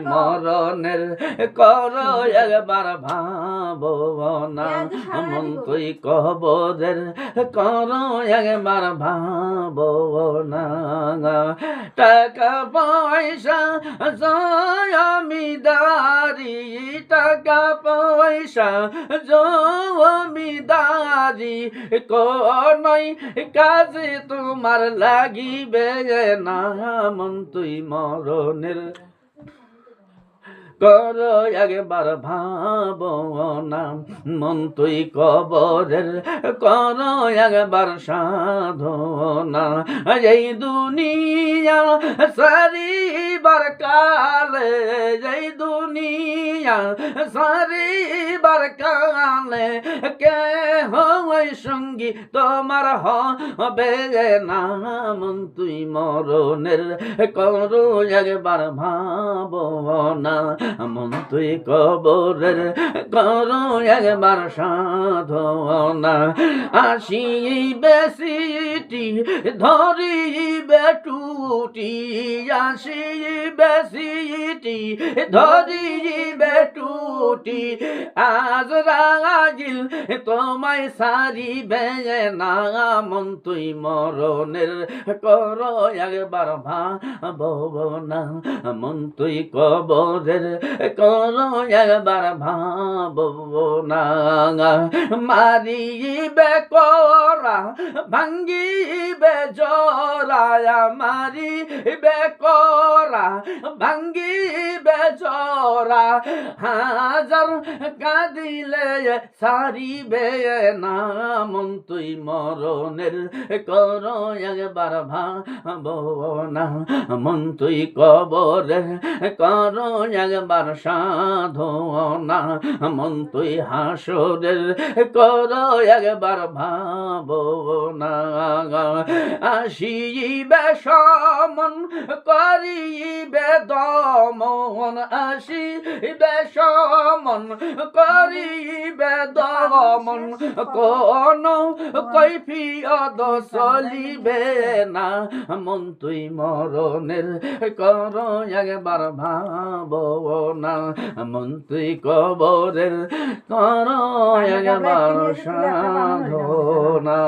মরণের কর একবার ভাবনা মন তুই কবরের কর একবার ভাবনা টাকা পয়সা জমিদারি টাকা পয়সা জমিদারি কোনই কাজে তোমার লাগিবে না মন তুই মরণের কর একবার ভাবনা মন তুই কবরের কর একবার সাধনা এই দুনিয়া সারিবার কালে এই দুনিয়া সারিবার কালে কে হয় সঙ্গী তোমার হবে না মন তুই মরণের কর একবার ভাবনা মন তুই কবরের কর একবার সাধনা আসিবে সিটি ধরিবে টুটি আসিবে সিটি ধরিবে টুটি আজ রাজিল তোমায় সারিবে না মন তুই মরণের কর একবার ভাবনা মন তুই কবরের কর একবার ভাবনা মারিবে করা ভাঙ্গিবে জরা মারিবে করা ভাঙ্গিবে জরা হাজার কাঁদিলে সারিবে না মন তুই মরণের কর একবার ভাবনা মন তুই কবরের কর একবার সাধনা মন তুই হাসরের কর একবার ভাবনা আসিবে সমন করিবে দমন আসিবে সমন করিবে দমন কোন কৈফিয়ত চলিবে না মন তুই মরণের কর একবার ভাবনা মন তুই কবরের কর একবার সাধনা।